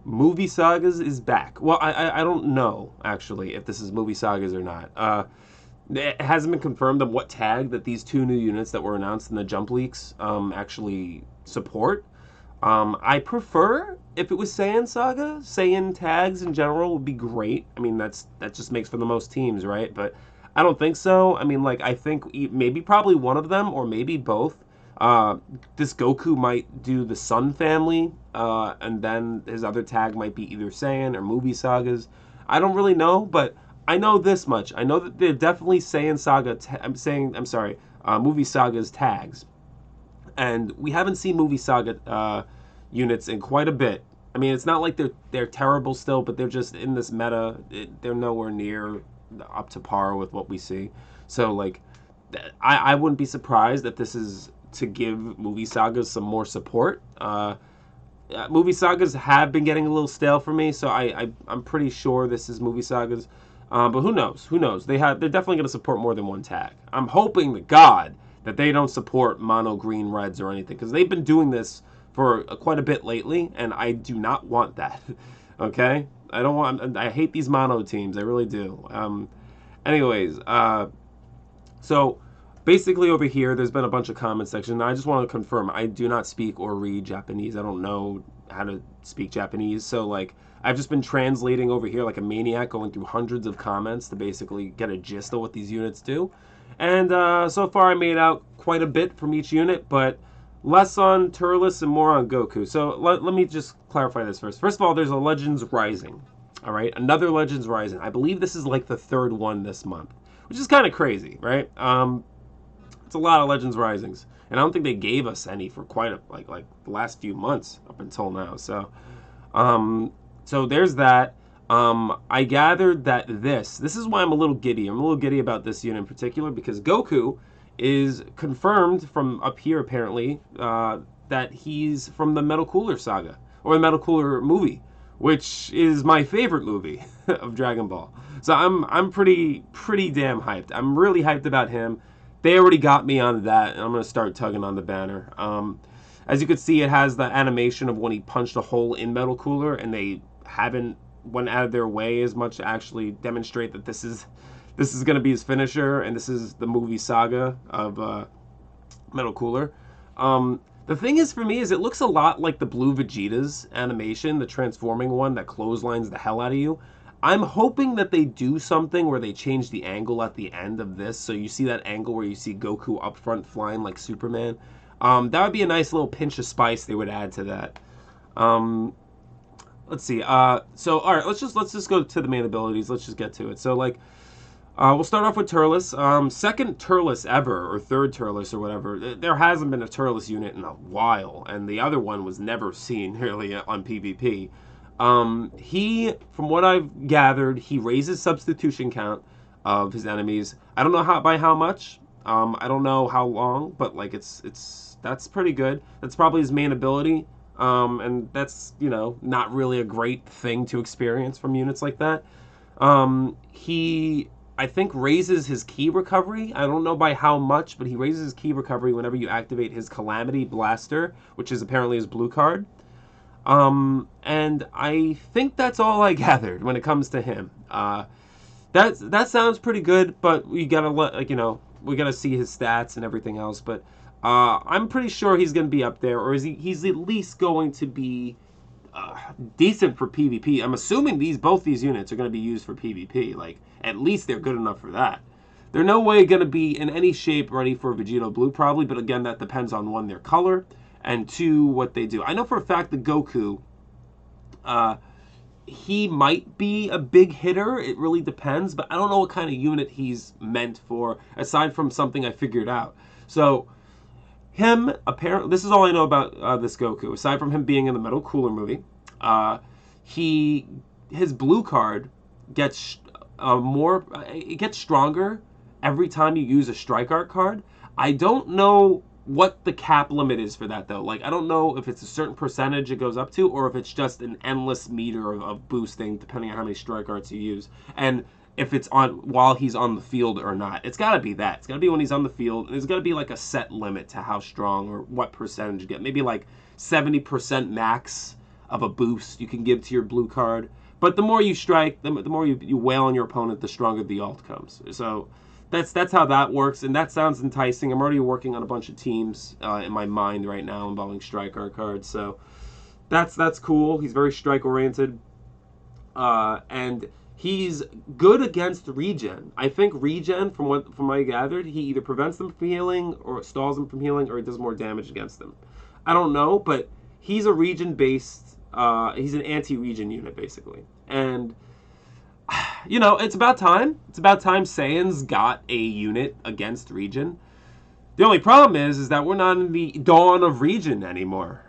Movie Sagas is back. Well, I don't know actually if this is Movie Sagas or not. It hasn't been confirmed on what tag that these two new units that were announced in the Jump leaks actually support. I prefer if it was Saiyan Saga. Saiyan tags in general would be great. I mean, that just makes for the most teams, right? But I don't think so. I mean, like I think maybe probably one of them or maybe both. Uh, this Goku might do the Sun family, and then his other tag might be either Saiyan or Movie Sagas. I don't really know, but I know this much. I know that they're definitely Saiyan Saga. I'm sorry, Movie Sagas tags, and we haven't seen Movie Saga units in quite a bit. I mean, it's not like they're terrible still, but they're just in this meta. They're nowhere near up to par with what we see. So like, I wouldn't be surprised if this is to give movie sagas some more support. Movie sagas have been getting a little stale for me, so I'm pretty sure this is movie sagas. But who knows? Who knows? They're definitely going to support more than one tag. I'm hoping to God that they don't support mono green reds or anything, because they've been doing this for quite a bit lately, and I do not want that. Okay, I don't want. I hate these mono teams. I really do. Anyways, so basically over here, there's been a bunch of comment section. I just want to confirm, I do not speak or read Japanese. I don't know how to speak Japanese. So like, I've just been translating over here like a maniac, going through hundreds of comments to basically get a gist of what these units do. And so far I made out quite a bit from each unit, but less on Turles and more on Goku. So let me just clarify this first. First of all, there's a Legends Rising. All right, another Legends Rising. I believe this is like the third one this month, which is kind of crazy, right? It's a lot of Legends Risings, and I don't think they gave us any for quite a like the last few months up until now. So there's that. I gathered that this is why I'm a little giddy. I'm a little giddy about this unit in particular because Goku is confirmed from up here apparently that he's from the Metal Cooler saga or the Metal Cooler movie, which is my favorite movie of Dragon Ball. So I'm pretty damn hyped. I'm really hyped about him. They already got me on that, and I'm going to start tugging on the banner. As you can see, it has the animation of when he punched a hole in Metal Cooler, and they haven't went out of their way as much to actually demonstrate that this is going to be his finisher, and this is the movie saga of Metal Cooler. The thing is, for me, is it looks a lot like the Blue Vegeta's animation, the transforming one that clotheslines the hell out of you. I'm hoping that they do something where they change the angle at the end of this, so you see that angle where you see Goku up front flying like Superman. That would be a nice little pinch of spice they would add to that. Let's see. So all right, let's just go to the main abilities. Let's just get to it. So like, we'll start off with Turles. Second Turles ever, or third Turles or whatever. There hasn't been a Turles unit in a while, and the other one was never seen really on PvP. He, from what I've gathered, he raises substitution count of his enemies. I don't know by how much. I don't know how long, but like that's pretty good. That's probably his main ability. And that's, not really a great thing to experience from units like that. He, I think, raises his ki recovery. I don't know by how much, but he raises his ki recovery whenever you activate his Calamity Blaster, which is apparently his blue card. And I think that's all I gathered when it comes to him. That sounds pretty good, but we gotta we gotta see his stats and everything else. But I'm pretty sure he's gonna be up there, or he's at least going to be decent for PvP. I'm assuming both these units are gonna be used for PvP. Like at least they're good enough for that. They're no way gonna be in any shape ready for Vegito Blue probably, but again that depends on one, their color, and two, what they do. I know for a fact that Goku, he might be a big hitter. It really depends, but I don't know what kind of unit he's meant for, aside from something I figured out. So, him, apparently, this is all I know about this Goku. Aside from him being in the Metal Cooler movie, his blue card gets it gets stronger every time you use a Strike Art card. I don't know what the cap limit is for that though. Like I don't know if it's a certain percentage it goes up to, or if it's just an endless meter of boosting depending on how many strike arts you use, and if it's on while he's on the field or not. It's got to be that. It's got to be when he's on the field. There's got to be like a set limit to how strong or what percentage you get. Maybe like 70% max of a boost you can give to your blue card. But the more you strike, the more you wail on your opponent, the stronger the ult comes. So that's how that works, and that sounds enticing. I'm already working on a bunch of teams in my mind right now involving strike art cards. So that's cool. He's very strike oriented, and he's good against regen. I think regen, from what I gathered, he either prevents them from healing, or stalls them from healing, or he does more damage against them. I don't know, but he's a regen based. He's an anti-regen unit basically, and you know, it's about time. It's about time Saiyans got a unit against regen. The only problem is that we're not in the dawn of regen anymore.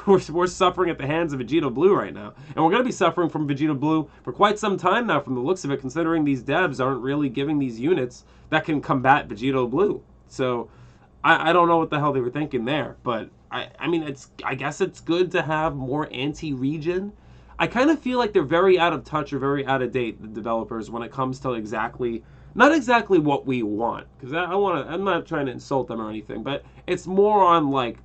We're suffering at the hands of Vegito Blue right now. And we're going to be suffering from Vegito Blue for quite some time now from the looks of it, considering these devs aren't really giving these units that can combat Vegito Blue. So I don't know what the hell they were thinking there. But, I mean, I guess it's good to have more anti-regen. I kind of feel like they're very out of touch or very out of date, the developers, when it comes to not exactly what we want. Because I'm not trying to insult them or anything, but it's more on, like,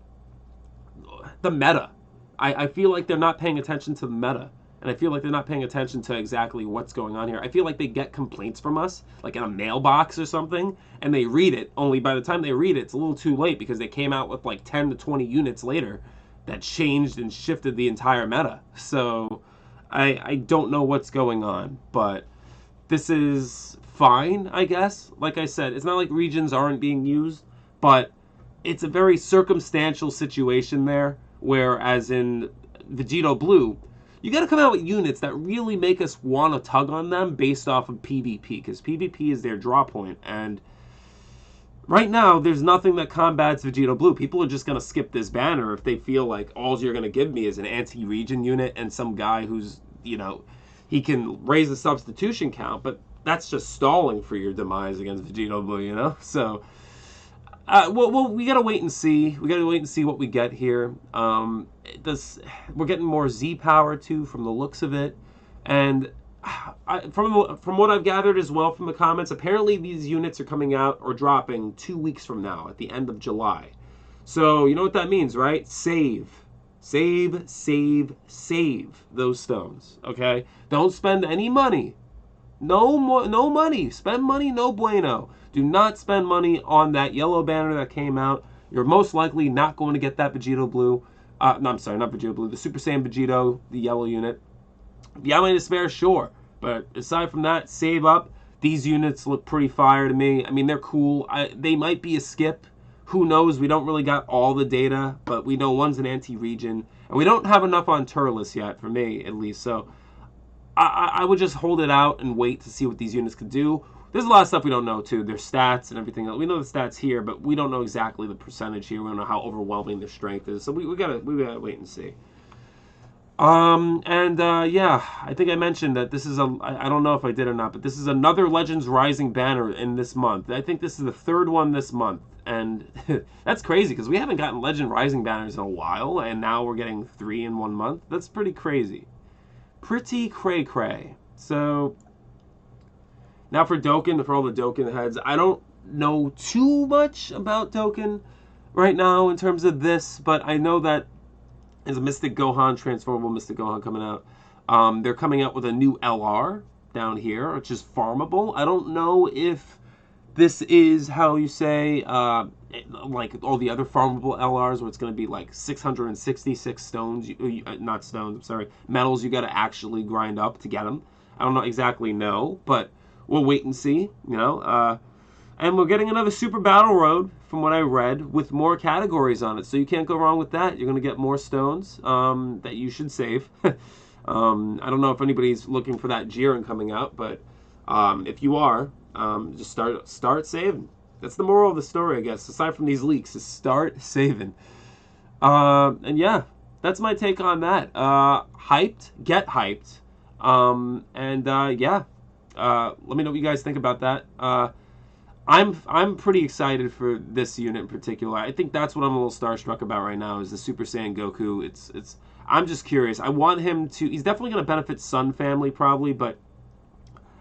the meta. I feel like they're not paying attention to the meta, and I feel like they're not paying attention to exactly what's going on here. I feel like they get complaints from us, like in a mailbox or something, and they read it, only by the time they read it, it's a little too late because they came out with like 10 to 20 units later that changed and shifted the entire meta. So I don't know what's going on, but this is fine, I guess. Like I said, it's not like regions aren't being used, but it's a very circumstantial situation there, whereas in Vegito Blue, you got to come out with units that really make us want to tug on them based off of PvP, because PvP is their draw point, and right now there's nothing that combats Vegito Blue. People are just going to skip this banner if they feel like all you're going to give me is an anti-regen unit and some guy who's, you know, he can raise the substitution count, but that's just stalling for your demise against Vegito Blue, you know? So well, we gotta wait and see. We gotta wait and see what we get here. We're getting more Z power too, from the looks of it, and from what I've gathered as well from the comments, apparently these units are coming out or dropping 2 weeks from now, at the end of July. So you know what that means, right? Save those stones. Okay, don't spend any money. No money. Spend money, no bueno. Do not spend money on that yellow banner that came out. You're most likely not going to get that Vegito Blue. No, I'm sorry, not Vegito Blue. The Super Saiyan Vegito, the yellow unit. If you have money to spare, sure. But aside from that, save up. These units look pretty fire to me. I mean, they're cool. They might be a skip. Who knows? We don't really got all the data, but we know one's an anti-regen. And we don't have enough on Turles yet, for me at least. So I would just hold it out and wait to see what these units could do. There's a lot of stuff we don't know, too. Their stats and everything else. We know the stats here, but we don't know exactly the percentage here. We don't know how overwhelming their strength is. So we gotta wait and see. Yeah, I think I mentioned that this is I don't know if I did or not, but this is another Legends Rising banner in this month. I think this is the third one this month. And that's crazy, because we haven't gotten Legend Rising banners in a while, and now we're getting 3 in 1 month. That's pretty crazy. Pretty cray-cray. So now for Dokkan, for all the Dokkan heads, I don't know too much about Dokkan right now in terms of this, but I know that there's a Mystic Gohan, transformable Mystic Gohan coming out. They're coming out with a new LR down here, which is farmable. I don't know if this is how you say, like all the other farmable LRs, where it's going to be like 666 stones, not stones, I'm sorry, metals you got to actually grind up to get them. I don't know exactly but we'll wait and see, you know. And we're getting another Super Battle Road, from what I read, with more categories on it. So you can't go wrong with that. You're going to get more stones that you should save. I don't know if anybody's looking for that Jiren coming out, but if you are, just start saving. That's the moral of the story, I guess, aside from these leaks, is start saving. And yeah, that's my take on that. Hyped, get hyped. Yeah. Let me know what you guys think about that. I'm pretty excited for this unit in particular. I think that's what I'm a little starstruck about right now, is the Super Saiyan Goku. I'm just curious. I want him to. He's definitely going to benefit Sun Family probably, but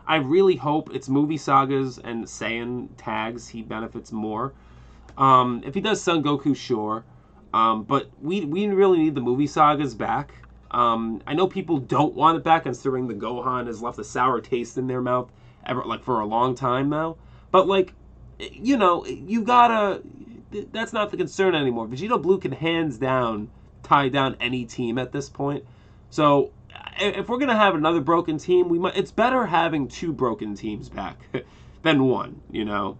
I really hope it's movie sagas and Saiyan tags he benefits more. If he does Son Goku, sure. But we really need the movie sagas back. I know people don't want it back, considering the Gohan has left a sour taste in their mouth ever, like, for a long time now. But, like, you know, you gotta. That's not the concern anymore. Vegito Blue can hands down tie down any team at this point. So if we're gonna have another broken team, it's better having two broken teams back than one. You know,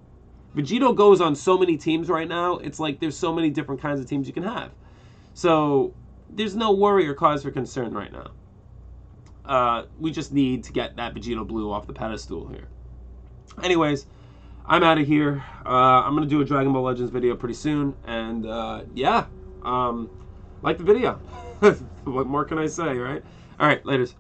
Vegito goes on so many teams right now. It's like there's so many different kinds of teams you can have. So there's no worry or cause for concern right now. We just need to get that Vegito Blue off the pedestal here. Anyways, I'm out of here. I'm going to do a Dragon Ball Legends video pretty soon. And, yeah. Like the video. What more can I say, right? All right, laters.